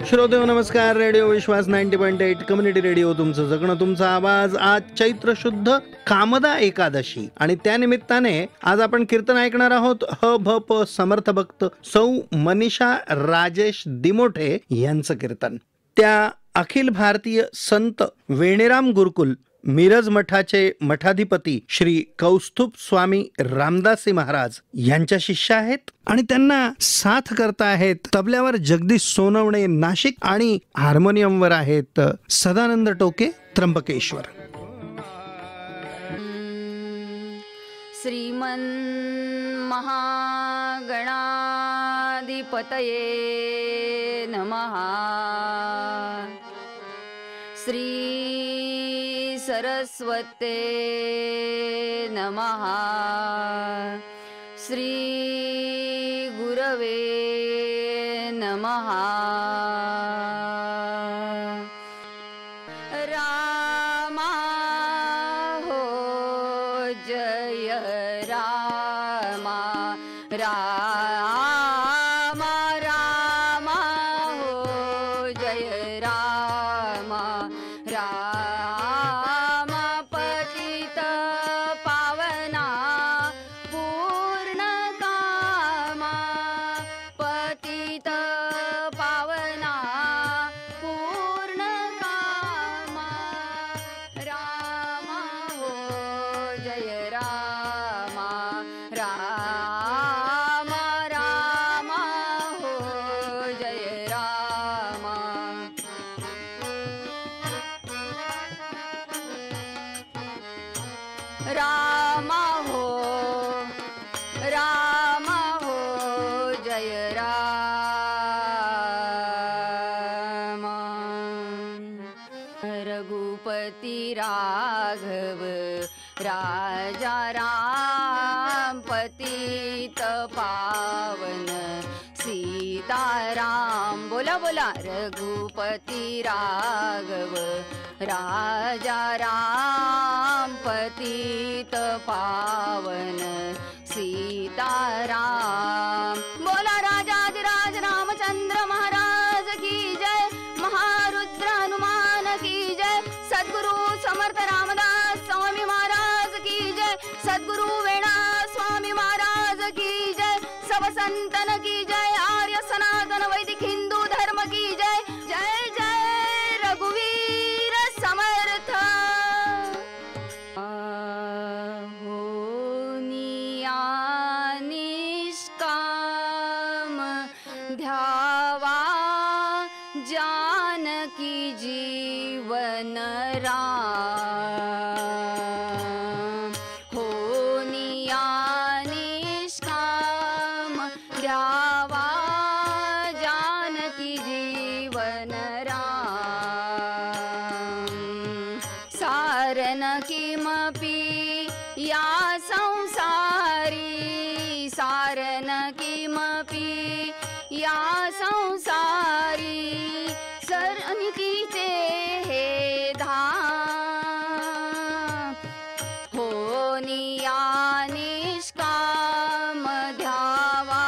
श्रोतेहो नमस्कार. रेडिओ विश्वास 90.8 community radio, तुमचं जगणं तुमचा आवाज. आज चैत्र शुद्ध कामदा एकादशी आणि त्यानिमित्ताने आज आपण कीर्तन ऐकणार आहोत. ह भ प समर्थ भक्त सौ मनीषा राजेश दिमोठे यांचं कीर्तन. त्या अखिल भारतीय संत वेणेराम गुरुकुल मिरज मठाचे मठाधिपती श्री कौस्तुभ स्वामी रामदासी महाराज यांच्या शिष्य आहेत आणि त्यांना साथ करता आहेत तबल्यावर जगदीश सोनवणे नाशिक आणि हार्मोनियमवर आहेत सदानंद टोके त्र्यंबकेश्वर. श्रीमन् महागणाधिपतये नमः. श्री सरस्वते नमः. श्री गुरवे नमः. रामा हो जय रामा. रामा रामा हो जय रामा. रामा पतित पावना पूर्ण कामा. पतित पावना पूर्ण कामा. रामा हो जय रामा. रामा रामा हो जय रामा. रामा हो जय रामा. रघुपति राघव राजा राम पतित पावन सीताराम. बोला बोला. रघुपति राघव राजा राम पतित पावन सीताराम. बोला राजाधिराज रामचंद्र महाराज की जय. महारुद्र हनुमान की जय. सद्गुरु समर्थ रामदास स्वामी महाराज की जय. सद्गुरु वेणा स्वामी महाराज की जय. सब संतन की जय. आर्य सनातन वैदिक हिंदू धर्म की जय. जय जय रघुवीर समर्थ. हो निया निष्काम ध्यावा जानकी जीवन राम. हो निया निष्काम ध्यावा जानकी जीवन राम. सारन किमपि या संसारी. सारन किमपि या संसारी. सरनितीचे हे धाम. हो निया निष्काम ध्यावा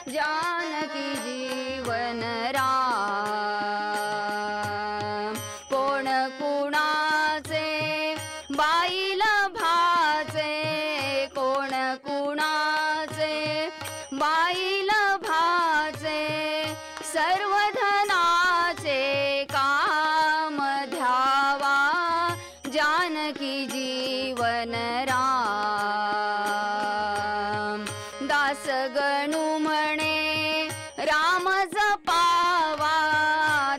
जानकी जीवन राम. कोण कुणाचे बाईल भाचे. कोण कुणाचे बाईल भाचे. सर्व धनाचे काम ध्यावा जानकी जीवन राम. दास गणू म्हणे राम जपावा.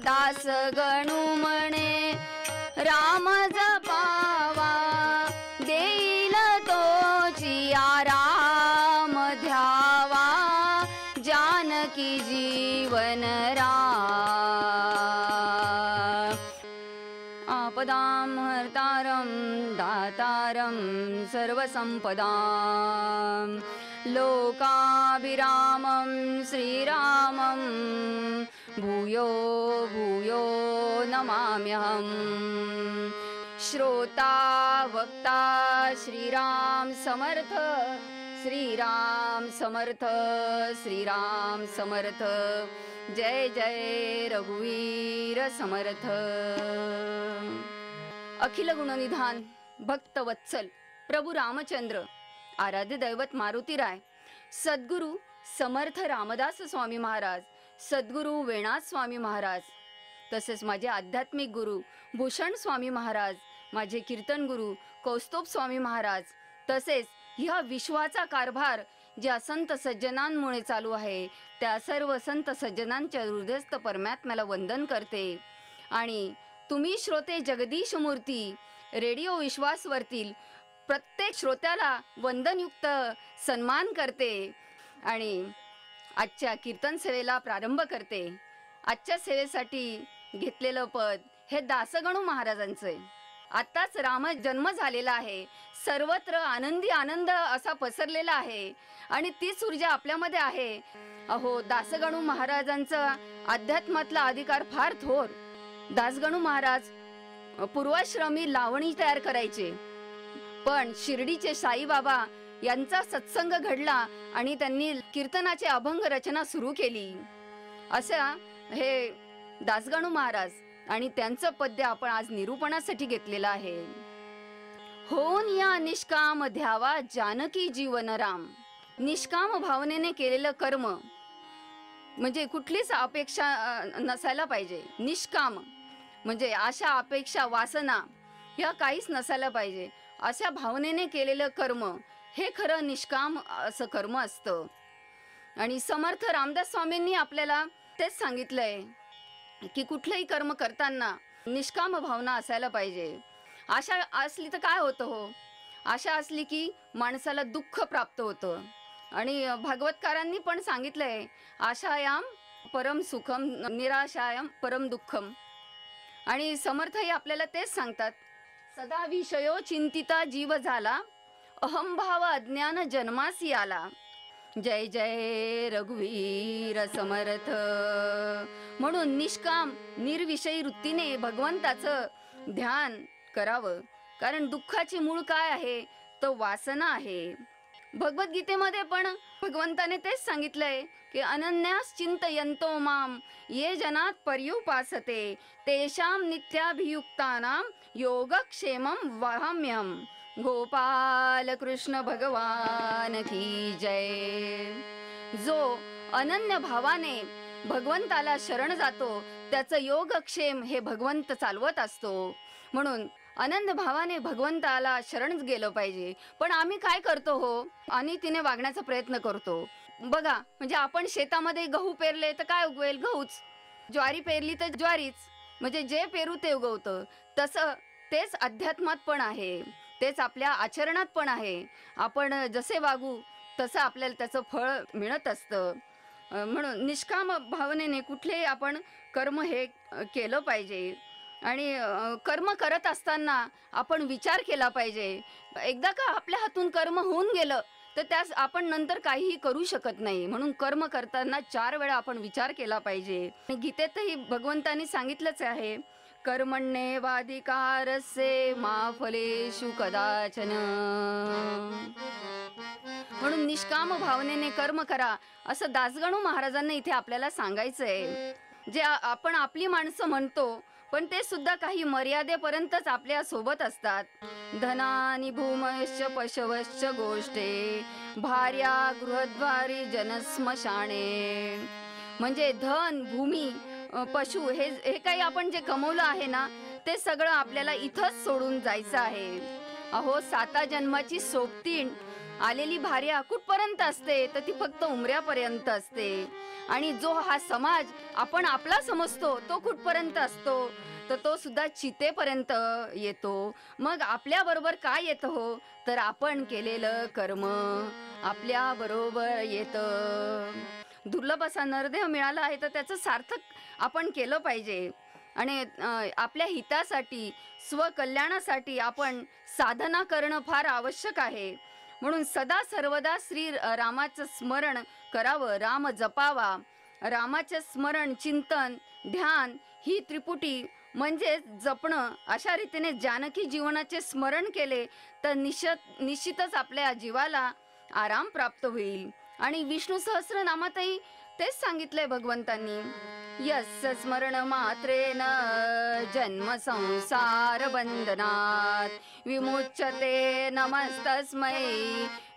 दास गणू म्हणे राम जपावा. देईल तोची आराम ध्यावा जानकी जीवन राम. आपदां हर्तारं दातारं सर्वसंपदां. लोकाभिरामं श्रीरामं भूयो भूयो नमाम्यहम्. श्रोता वक्ता श्रीराम समर्थ श्रीराम समर्थ, श्रीराम समर्थ, जय जय रघुवीर समर्थ. अखिल गुणनिधान भक्त वत्सल प्रभू रामचंद्र, आराध्य दैवत मारुतीराय, सद्गुरु समर्थ रामदास स्वामी महाराज, सद्गुरु वेणाज स्वामी महाराज, तसेच माझे आध्यात्मिक गुरु भूषण स्वामी महाराज, माझे कीर्तन गुरु कौस्तुभ स्वामी महाराज, तसेच ह्या विश्वाचा कारभार ज्या संत सज्जनांमुळे चालू आहे त्या सर्व संत सज्जनांच्या हृदयस्थ परमात्म्याला वंदन करते. आणि तुम्ही श्रोते जगदीश मूर्ती रेडिओ विश्वासवरतील प्रत्येक श्रोत्याला वंदनयुक्त सन्मान करते आणि आजच्या कीर्तन सेवेला प्रारंभ करते. आजच्या सेवेसाठी घेतलेलं पद हे दासगणू महाराजांचे. आत्ताच राम जन्म झालेला आहे, सर्वत्र आनंदी आनंद असा पसरलेला आहे आणि तीच ऊर्जा आपल्यामध्ये आहे. अहो, दासगणू महाराजांचा अध्यात्मातला अधिकार फार थोर. दासगणू महाराज पूर्वाश्रमी लावणी तयार करायचे, पण शिर्डीचे साईबाबा यांचा सत्संग घडला आणि त्यांनी कीर्तनाचे अभंग रचना सुरू केली. असा हे दासगणू महाराज आणि त्यांचं पद्य आपण आज निरूपणासाठी घेतलेलं आहे. होन या निष्काम ध्यावा जानकी जीवन राम. निष्काम भावनेने केलेलं कर्म म्हणजे कुठलीच अपेक्षा नसायला पाहिजे. निष्काम म्हणजे आशा अपेक्षा वासना ह्या काहीच नसायला पाहिजे. अशा भावनेने केलेलं कर्म हे खरं निष्काम असं कर्म असतं. आणि समर्थ रामदास स्वामींनी आपल्याला तेच सांगितलंय की कुठलंही कर्म करताना निष्काम भावना असायला पाहिजे. आशा असली तर काय होतं हो, आशा असली की माणसाला दुःख प्राप्त होतं. आणि भागवतकारांनी पण सांगितलंय आशायाम परम सुखम निराशायाम परम दुःखम. आणि समर्थही आपल्याला तेच सांगतात, सदा विषयो चिंतिता जीव झाला, अहंभाव अज्ञान जन्मासी आला. जय जय रघुवीर समर्थ. म्हणून निष्काम निर्विषयी वृत्तीने भगवंताचं ध्यान करावं, कारण दुःखाची मूळ काय आहे तो वासना आहे. भगवद्गीतेमध्ये पण भगवंताने तेच सांगितलंय की अनन्यास चिंतयन्तो माम ये जनात पर्युपासते तेषां नित्याभियुक्तानां योगक्षेमं वहाम्यहम्. गोपाल कृष्ण भगवान की जय. जो अनन्य भावाने भगवंताला शरण जातो त्याचं योगक्षेम हे भगवंत चालवत असतो. म्हणून अनन्य भावाने भगवंताला शरण गेलं पाहिजे. पण आम्ही काय करतो हो, आणि तिने वागण्याचा प्रयत्न करतो. बघा, म्हणजे आपण शेतामध्ये गहू पेरले तर काय उगवेल, गहूच. ज्वारी पेरली तर ज्वारीच, म्हणजे जे पेरू ते उगवतं. तसं तेच अध्यात्मात पण आहे, तेच आपल्या आचरणात पण आहे. आपण जसे वागू तसं आपल्याला त्याचं फळ मिळत असतं. म्हणून निष्काम भावनेने कुठलेही आपण कर्म हे केलं पाहिजे. आणि कर्म करत असताना आपण विचार केला पाहिजे. एकदा का आपल्या हातून कर्म होऊन गेलं तर त्यास आपण नंतर काहीही करू शकत नाही. म्हणून कर्म करताना 4 वेळा आपण विचार केला पाहिजे. गीतेतही भगवंतांनी सांगितलंच आहे, कर्मण्येवाधिकारस्य मा फलेषु कदाचन. म्हणून निष्काम भावनेने कर्म करा असं दासगणू महाराजांना इथे आपल्याला सांगायचं आहे. जे आपण आपली माणसं म्हणतो पण ते सुद्धा काही मर्यादेपर्यंतच आपल्या सोबत असतात. धनानि भूमश्च पशवश्च गोष्टे भार्या गृहद्वारी जनस्मशाने. म्हणजे धन भूमी पशु हे काही आपण जे कमवलं आहे ना ते सगळं आपल्याला इथंच सोडून जायचं आहे. अहो, 7 जन्माची सोबतीण आलेली भार्या कुठपर्यंत असते तर ती फक्त उमऱ्यापर्यंत असते. आणि जो हा समाज आपण आपला समजतो तो कुठपर्यंत असतो तर तो सुद्धा चितेपर्यंत येतो. मग आपल्या बरोबर काय येतं हो, तर आपण केलेलं कर्म आपल्या बरोबर येतं. दुर्लभ असा नरदेह मिळाला आहे तर त्याचं सार्थक आपण केलं पाहिजे. आणि आपल्या हितासाठी स्वकल्याणासाठी आपण साधना करणं फार आवश्यक आहे. म्हणून सदा सर्वदा श्री रामाचं स्मरण करावं, राम जपावा. रामाचे स्मरण, चिंतन, ध्यान ही त्रिपुटी म्हणजे जपणं. अशा रीतीने जानकी जीवनाचे स्मरण केले तर निश्चितच आपल्या जीवाला आराम प्राप्त होईल. आणि विष्णू सहस्रनामातही तेच सांगितलंय भगवंतांनी, यस्य स्मरण मात्रेन जन्म संसार बंधनात विमुच्यते नमस्तस्मै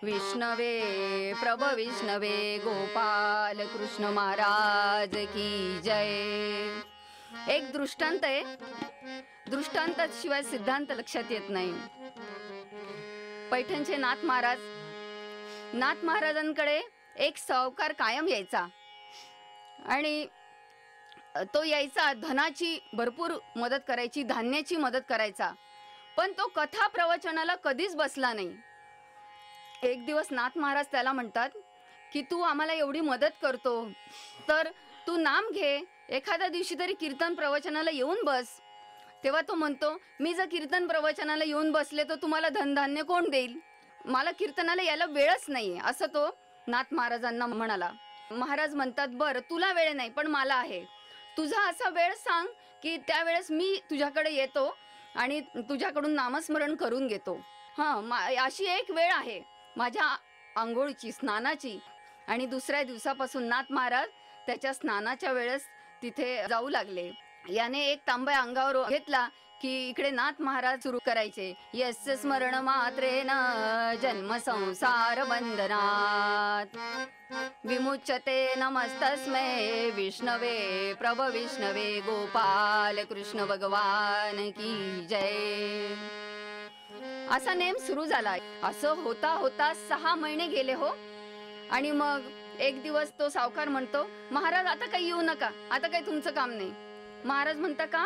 विष्णवे प्रभ विष्णवे गोपाल कृष्ण महाराज की जय. एक दृष्टांत आहे, दृष्टांताशिवाय सिद्धांत लक्षात येत नाही. पैठणचे नाथ महाराजांकडे एक सावकार कायम यायचा आणि तो यायचा, धनाची भरपूर मदत करायची, धान्याची मदत करायचा, पण तो कथा प्रवचनाला कधीच बसला नाही. एक दिवस नाथ महाराज त्याला म्हणतात की तू आम्हाला एवढी मदत करतो तर तू नाम घे, एखाद्या दिवशी तरी कीर्तन प्रवचनाला येऊन बस. तेव्हा तो म्हणतो, मी जर कीर्तन प्रवचनाला येऊन बसले तर तुम्हाला धनधान्य कोण देईल, मला कीर्तनाला यायला वेळच नाहीये, असं तो नाथ महाराजांना म्हणाला. महाराज म्हणतात, बरं तुला वेळ नाही पण मला आहे, तुझा असा वेळ सांग की त्यावेळेस मी तुझ्याकडे येतो आणि तुझ्याकडून नामस्मरण करून घेतो. अशी एक वेळ आहे माझ्या आंघोळीची, स्नानाची. आणि दुसऱ्या दिवसापासून नाथ महाराज त्याच्या स्नानाच्या वेळेस तिथे जाऊ लागले. याने एक तांब्या अंगावर घेतला की इकडे नाथ महाराज सुरू करायचे, यस्य स्मरण मात्रेन जन्म संसार बंधनात विमुच्यते नमस्तस्मै विष्णवे प्रभ विष्णवे गोपाल कृष्ण भगवान की जय. असा नेम सुरू झाला. असं होता होता 6 महिने गेले हो. आणि मग एक दिवस तो सावकार म्हणतो, महाराज आता काही येऊ नका, आता काही तुमचं काम नाही. महाराज म्हणता, का?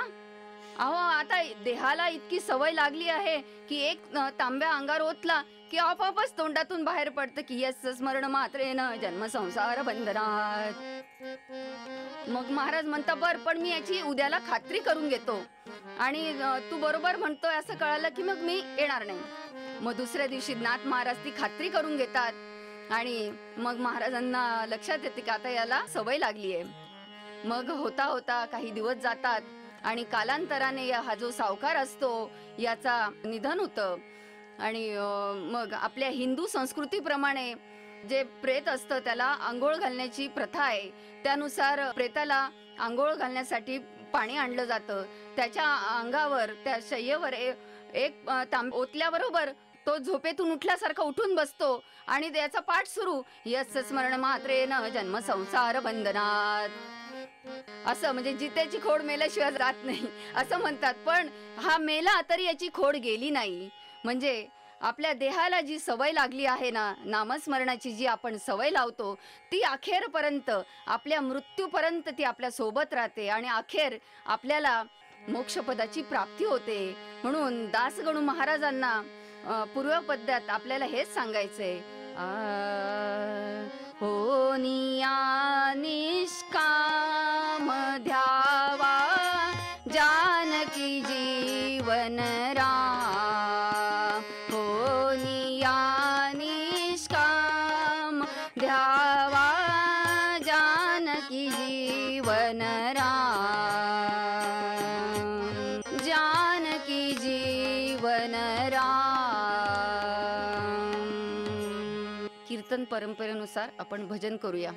अहो आता देहाला इतकी सवय लागली आहे की एक तांब्या अंगावर ओतला की आपोआपच तोंडातून बाहेर पडतं की यस्य स्मरण मात्रेन जन्म संसार बंधनात. मग महाराज म्हणता, बर पण मी याची उद्याला खात्री करून घेतो आणि तू बरोबर म्हणतोय असं कळालं की मग मी येणार नाही. मग दुसऱ्या दिवशी नाथ महाराज ती खात्री करून घेतात आणि मग महाराजांना लक्षात येते की आता याला सवय लागली आहे. मग होता होता काही दिवस जातात आणि कालांतराने हा जो सावकार असतो याचा निधन होतं. आणि मग आपल्या हिंदू संस्कृतीप्रमाणे जे प्रेत असतं त्याला आंघोळ घालण्याची प्रथा आहे. त्यानुसार प्रेताला आंघोळ घालण्यासाठी पाणी आणलं जातं. त्याच्या अंगावर, त्या शय्येवर एक तांब ओतल्याबरोबर तो झोपेतून उठल्यासारखा उठून बसतो आणि त्याचा पाठ सुरू, यस्य स्मरण मात्रेन जन्म संसार बंधनात. असं म्हणजे जित्याची खोड मेल्याशिवाय जात नाही असं म्हणतात. पण हा मेला तरी याची खोड गेली नाही. म्हणजे आपल्या देहाला जी सवय लागली आहे ना, नामस्मरणाची जी आपण सवय लावतो ती अखेरपर्यंत, आपल्या मृत्यूपर्यंत ती आपल्या सोबत राहते आणि अखेर आपल्याला मोक्षपदाची प्राप्ती होते. म्हणून दासगणू महाराजांना पूर्वपद्यात आपल्याला हेच सांगायचंय, हो निया निष्काम ध्यावा जानकी जीवन राम. हो निया निष्काम ध्यावा जानकी जीवन राम. जानकी जीवन राम. कीर्तन परंपरेनुसार आपण भजन करूया.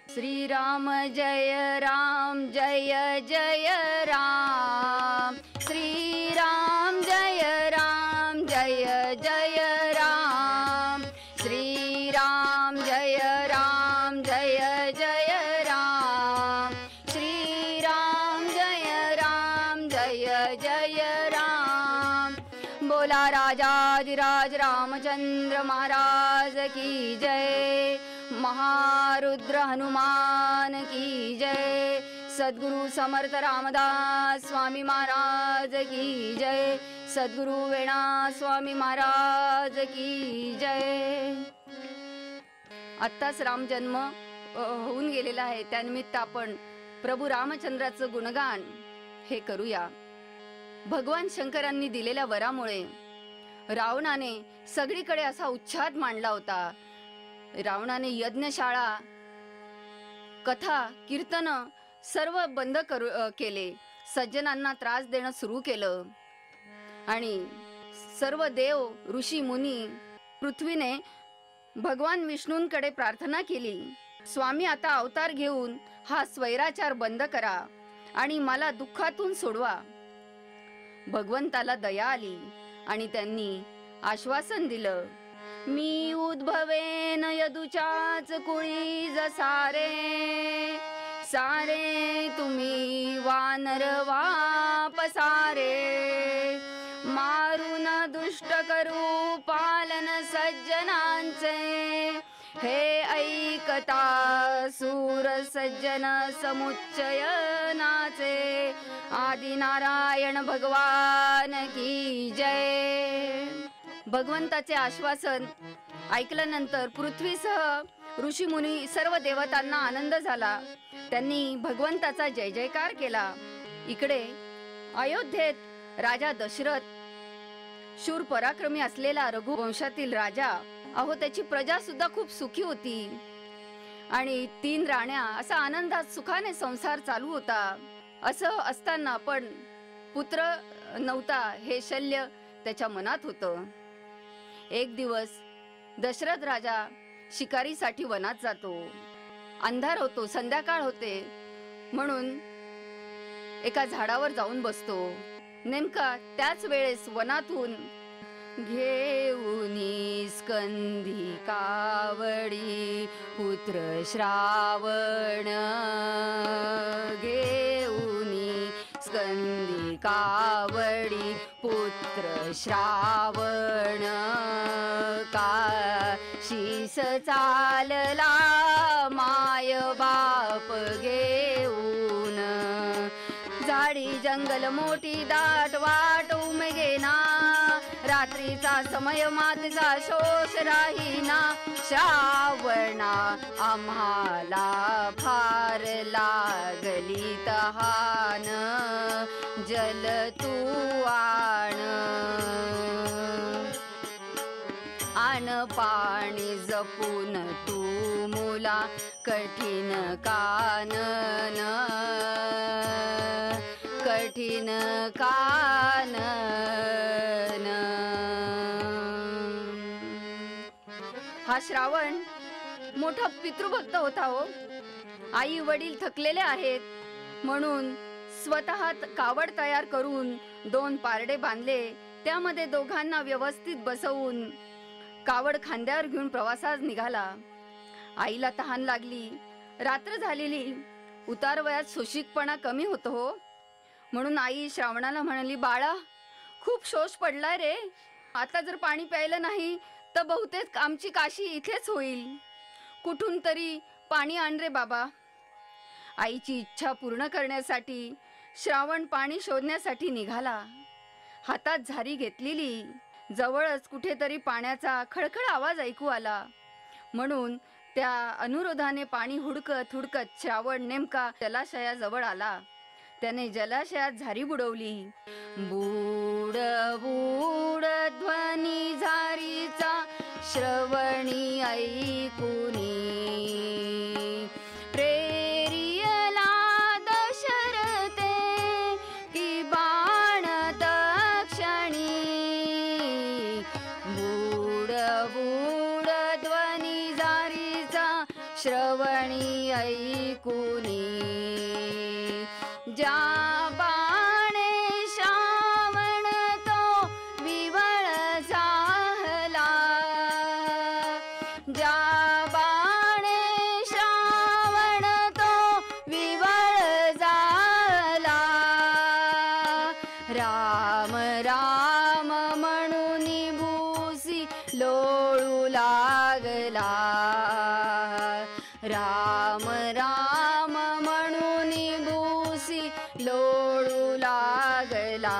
श्रीराम जय राम जय जय राम. श्रीराम जय राम जय जय राम. श्रीराम जय राम जय जय राम. श्रीराम जय राम जय जय राम. बोला राजाधिराज रामचंद्र महाराज की जय. महारुद्र हनुमान की जय. सद्गुरु समर्थ रामदास स्वामी महाराज की जय. सद्गुरु वेणा स्वामी महाराज की जय. आत्ताच राम जन्म होऊन गेलेला आहे, त्यानिमित्त आपण प्रभू रामचंद्राचं गुणगान हे करूया. भगवान शंकरांनी दिलेल्या वरामुळे रावणाने सगळीकडे असा उच्छाद मांडला होता. रावणाने यज्ञशाळा, कथा, कीर्तन सर्व बंद केले. सज्जनांना त्रास देणं सुरू केलं आणि सर्व देव, ऋषी, मुनी, पृथ्वीने भगवान विष्णूंकडे प्रार्थना केली, स्वामी आता अवतार घेऊन हा स्वैराचार बंद करा आणि मला दुःखातून सोडवा. भगवंताला दया आली आणि त्यांनी आश्वासन दिलं, मी उद्भवेन यदुच्याच कुळी जसारे, सारे तुम्ही वानर वापसारे, मारून दुष्ट करू पालन सज्जनांचे, हे ऐकता सूर सज्जन समुच्चयनाचे, आदि नारायण भगवान की जय. भगवंताचे आश्वासन ऐकल्यानंतर पृथ्वीसह ऋषीमुनी सर्व देवतांना आनंद झाला. त्यांनी भगवंताचा जय जयकार केला. इकडे अयोध्येत राजा दशरथ, शूर पराक्रमी असलेला रघुवंशातील राजा, अहो त्याची प्रजा सुद्धा खूप सुखी होती आणि 3 राण्या असा आनंदात सुखाने संसार चालू होता. असं असताना पण पुत्र नव्हता हे शल्य त्याच्या मनात होतं. एक दिवस दशरथ राजा शिकारीसाठी वनात जातो. अंधार होतो, संध्याकाळ होते म्हणून एका झाडावर जाऊन बसतो. नेमका त्याच वेळेस वनातून घेऊनी स्कंदी कावडी पुत्र श्रावण, घेऊनी स्कंदी कावडी पुत्र श्रावण, काशीस चालला माय बाप घेऊन, झाडी जंगल मोठी दाट वाट उमगेना, रात्रीचा समय मातीचा शोष राहीना, श्रावणा आम्हाला फार लागली तहान, जल तू आण, आण पाणी जपून तू मुला कठीण कानन, कठीण कानन. हा श्रावण मोठा पितृभक्त होता हो. आई वडील थकलेले आहेत म्हणून स्वतः कावड तयार करून 2 पारडे बांधले. त्यामध्ये दोघांना व्यवस्थित बसवून कावड खांद्यावर घेऊन प्रवासात निघाला. आईला तहान लागली, रात्र झालेली, उतार वयात सोशिकपणा कमी होतो हो. म्हणून आई श्रावणाला म्हणाली, बाळा खूप शोष पडलाय रे, आता जर पाणी प्यायलं नाही तर बहुतेक आमची काशी इथेच होईल, कुठून तरी पाणी आण रे बाबा. आईची इच्छा पूर्ण करण्यासाठी श्रावण पाणी शोधण्यासाठी निघाला. हातात झारी घेतलेली, जवळच कुठेतरी पाण्याचा खळखळ आवाज ऐकू आला. म्हणून त्या अनुरोधाने पाणी हुडकत हुडकत श्रावण नेमका जलाशयाजवळ आला. त्याने जलाशयात झारी बुडवली. बूड बूड ध्वनी झारीचा श्रवणी ऐकुनी, प्रेरियला दशरथे की बाण तक्षणी, बूड बूड ध्वनी झारीचा श्रवणी ऐकुनी, ज्या बाणे श्रावण तो विवळ झाला, ज्या बाणे श्रावण तो विवळ झाला, राम राम म्हणून भूसी लोळू लागला, राम राम म्हणून भूसी लोळू लागला.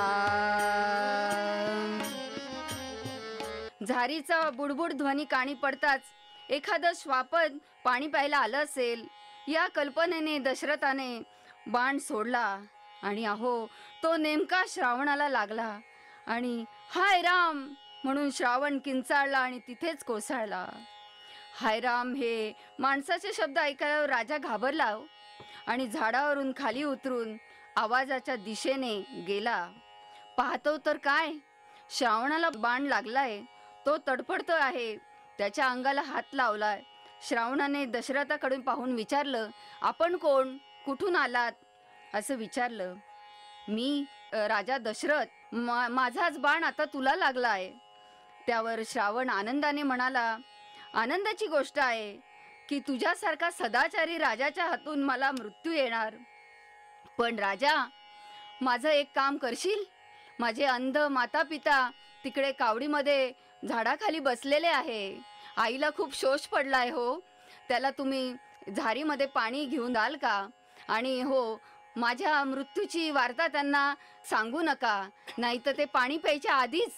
झारीचा बुडबुड ध्वनी कानी पडताच एखादं श्वापद पाणी प्यायला आलं असेल या कल्पनेने दशरथाने बाण सोडला आणि अहो तो नेमका श्रावणाला लागला आणि हाय राम म्हणून श्रावण किंचाळला आणि तिथेच कोसळला. हाय राम हे माणसाचे शब्द ऐकायला राजा घाबरला आणि झाडावरून खाली उतरून आवाजाच्या दिशेने गेला. पाहतो तर काय, श्रावणाला बाण लागलाय, तो तडफडतो आहे. त्याच्या अंगाला हात लावलाय. श्रावणाने दशरथाकडून पाहून विचारलं, आपण कोण, कुठून आलात असं विचारलं. मी राजा दशरथ, माझाच बाण आता तुला लागला आहे. त्यावर श्रावण आनंदाने म्हणाला, आनंदाची गोष्ट आहे की तुझ्यासारखा सदाचारी राजाच्या हातून मला मृत्यू येणार. पण राजा, माझं एक काम करशील? माझे अंध माता पिता तिकडे कावडीमध्ये झाडाखाली बसलेले आहे. आईला खूप शोष पडलाय हो. त्याला तुम्ही झारीमध्ये पाणी घेऊन द्याल का? आणि हो, माझ्या मृत्यूची वार्ता त्यांना सांगू नका, नाही तर ते पाणी प्यायच्या आधीच.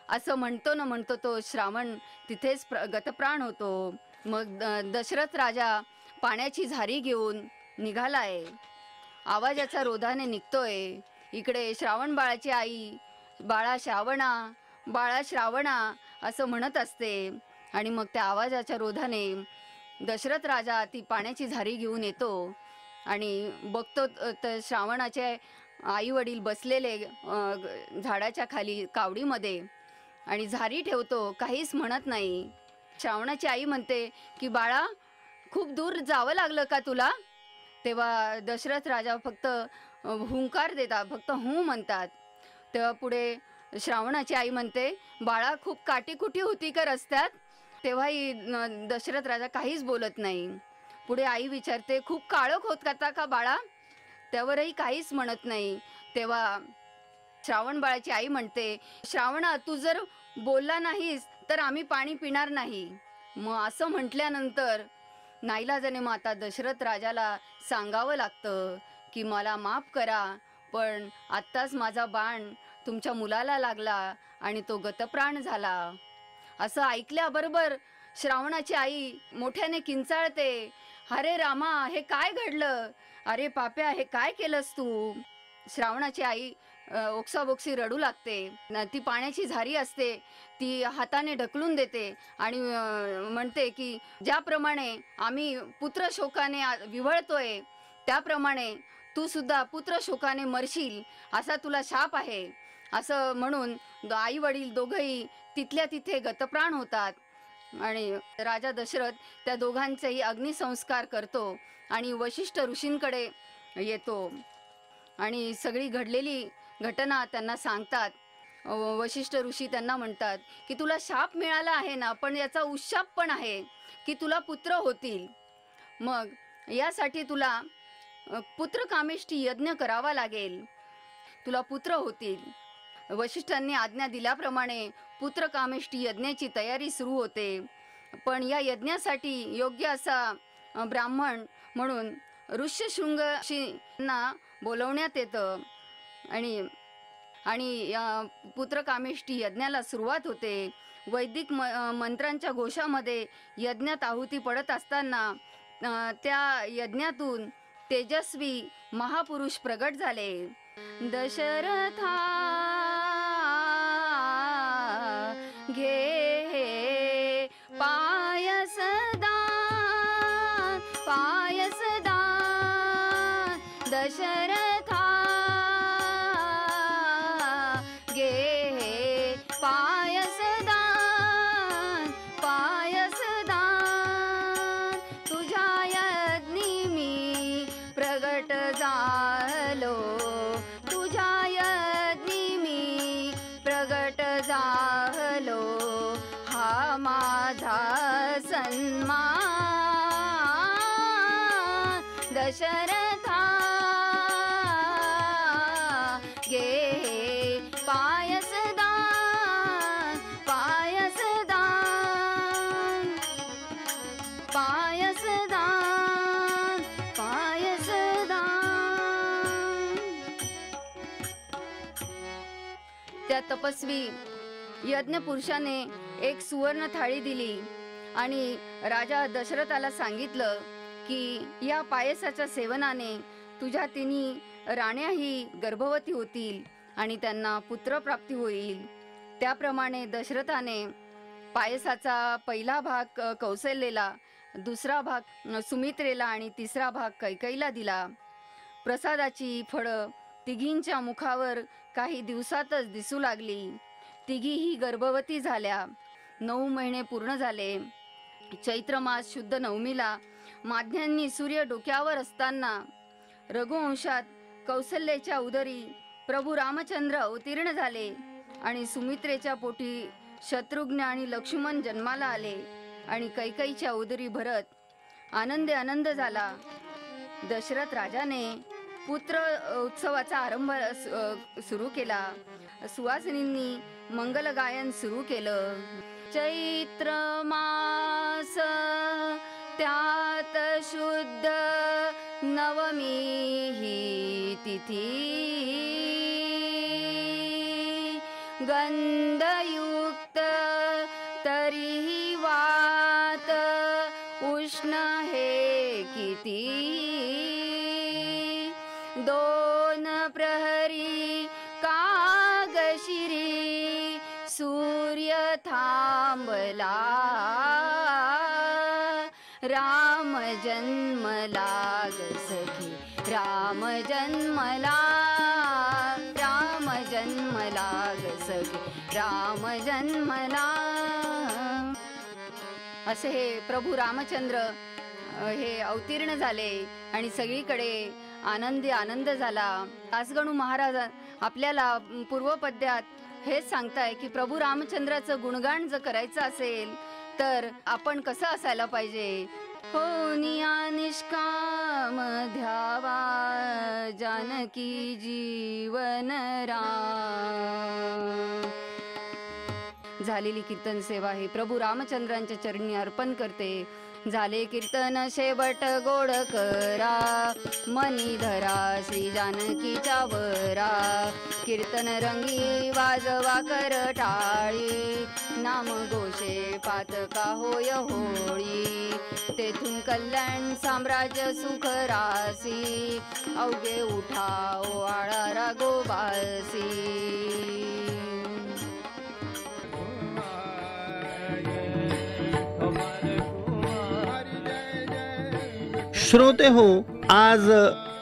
असं म्हणतो तो श्रावण तिथेच गतप्राण होतो. मग दशरथ राजा पाण्याची झारी घेऊन निघालाय. आवाजाचा रोधाने निघतोय. इकडे श्रावण बाळाची आई बाळा श्रावणा, बाळा श्रावणा असं म्हणत असते. आणि मग त्या आवाजाच्या रोधाने दशरथ राजा ती पाण्याची झारी घेऊन येतो आणि बघतो तर श्रावणाचे आई वडील बसलेले झाडाच्या खाली कावडीमध्ये आणि झारी ठेवतो, काहीच म्हणत नाही. श्रावणाची आई म्हणते की बाळा, खूप दूर जावं लागलं का तुला? तेव्हा दशरथ राजा फक्त हुंकार देतात, फक्त हू म्हणतात. तेव्हा पुढे श्रावणाची आई म्हणते, बाळा, खूप काटीकुटी होती का रस्त्यात? तेव्हाही दशरथ राजा काहीच बोलत नाही. पुढे आई विचारते, खूप काळोख होत का बाळा? त्यावरही काहीच म्हणत नाही. तेव्हा श्रावण बाळाची आई म्हणते, श्रावणा, तू जर बोलला नाहीस तर आम्ही पाणी पिणार नाही. मग असं म्हटल्यानंतर नाईलाजाने माता दशरथ राजाला सांगावं लागतं की मला माफ करा, पण आत्ताच माझा बाण तुमच्या मुलाला लागला आणि तो गतप्राण झाला. असं ऐकल्याबरोबर श्रावणाची आई मोठ्याने किंचाळते, अरे रामा, हे काय घडलं? अरे पाप्या, हे काय केलंस तू? श्रावणाची आई ओक्साबोक्सी रडू लागते. ती पाण्याची झारी असते ती हाताने ढकलून देते आणि म्हणते की ज्याप्रमाणे आम्ही पुत्र शोकाने विव्हळतोय, त्याप्रमाणे तू सुद्धा पुत्र शोकाने मरशील, असा तुला शाप आहे. असं म्हणून आई वडील दोघंही तिथल्या तिथे गतप्राण होतात. आणि राजा दशरथ त्या दोघांचेही अग्निसंस्कार करतो आणि वशिष्ठ ऋषींकडे येतो आणि सगळी घडलेली घटना त्यांना सांगतात. वशिष्ठ ऋषी त्यांना म्हणतात की तुला शाप मिळाला आहे ना, पण याचा उशाप पण आहे की तुला पुत्र होतील. मग यासाठी तुला पुत्रकामेष्टी यज्ञ करावा लागेल, तुला पुत्र होतील. वशिष्ठांनी आज्ञा दिल्याप्रमाणे पुत्रकामेष्टी यज्ञाची तयारी सुरू होते. पण या यज्ञासाठी योग्य असा ब्राह्मण म्हणून ऋष्यशृंगशींना बोलवण्यात येतं आणि या पुत्रकामेष्टी यज्ञाला सुरुवात होते. वैदिक मंत्रांच्या घोषामध्ये यज्ञात आहुती पडत असताना त्या यज्ञातून तेजस्वी महापुरुष प्रगट झाले. दशरथा घे पायसदान, पायसदान, दशरथा घे पायसदान, पायसदान, तुझ्या यज्ञी मी प्रगट झालो, तुझ्या यज्ञी मी प्रगट झालो, हा माझा सन्मान. दशरथा घे पायसदान, पायसदान, पायसदान, पायसदान. त्या तपस्वी यज्ञपुरुषाने एक सुवर्ण थाळी दिली आणि राजा दशरथाला सांगितलं की या पायसाच्या सेवनाने तुझ्या तिन्ही राण्याही गर्भवती होतील आणि त्यांना पुत्रप्राप्ती होईल. त्याप्रमाणे दशरथाने पायसाचा पहिला भाग कौशल्येला, दुसरा भाग सुमित्रेला आणि तिसरा भाग कैकेयीला दिला. प्रसादाची फळं तिघींच्या मुखावर काही दिवसातच दिसू लागली. तिघीही गर्भवती झाल्या. 9 महिने पूर्ण झाले. चैत्र मास शुद्ध नवमीला माध्यांनी सूर्य डोक्यावर असताना रघुवंशात कौसल्याच्या उदरी प्रभू रामचंद्र अवतीर्ण झाले आणि सुमित्रेच्या पोटी शत्रुघ्न आणि लक्ष्मण जन्माला आले आणि कैकेयीच्या उदरी भरत आनंद झाला. दशरथ राजाने पुत्र उत्सवाचा आरंभ सुरू केला. सुवासिनींनी मंगल गायन सुरू केलं. चैत्र मास त्यात शुद्ध नवमी ही तिथी गंधयुक्त तरीही वात उष्ण हे किती 2 प्रहरी कागशिरी सूर्य थांबला राम जन्मला ग सखी राम जन्मला ग सखी राम जन्मला. असे हे प्रभू रामचंद्र हे अवतीर्ण झाले आणि सगळीकडे आनंद झाला. दासगणू महाराज आपल्याला पूर्वपद्यात हेच सांगताय की प्रभू रामचंद्राचं गुणगान जर करायचं असेल तर आपण कसं असायला पाहिजे. हो निया निष्काम ध्यावा जानकी जीवन राम. झालेली कीर्तन सेवा ही प्रभू रामचंद्रांच्या चरणी अर्पण करते. झाले कीर्तन शेवट गोड करा मनी धरा श्री जानकीच्या वरा. कीर्तन रंगी वाजवा कर टाळी नाम घोषे पातका होय होळी. तेथून कल्याण साम्राज्य सुख रासी अवघे उठा ओवाळा राघोबासी. श्रोते हो, आज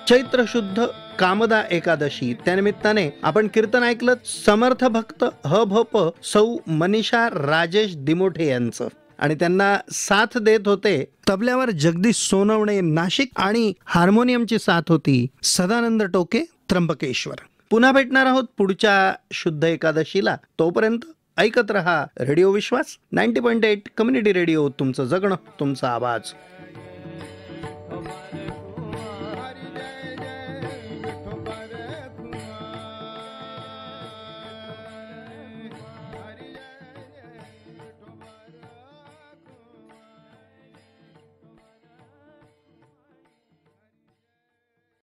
चैत्र शुद्ध कामदा एकादशी, त्यानिमित्ताने आपण कीर्तन ऐकलं समर्थ भक्त ह.भ.प. सौ मनीषा राजेश दिमोठे यांचं, आणि त्यांना साथ देत होते तबल्यावर जगदीश सोनवणे नाशिक आणि हार्मोनियमची साथ होती सदानंद टोके त्र्यंबकेश्वर. पुन्हा भेटणार आहोत पुढच्या शुद्ध एकादशीला. तोपर्यंत ऐकत रहा रेडिओ विश्वास 90.8 कम्युनिटी रेडिओ. तुमचं जगणं तुमचा आवाज.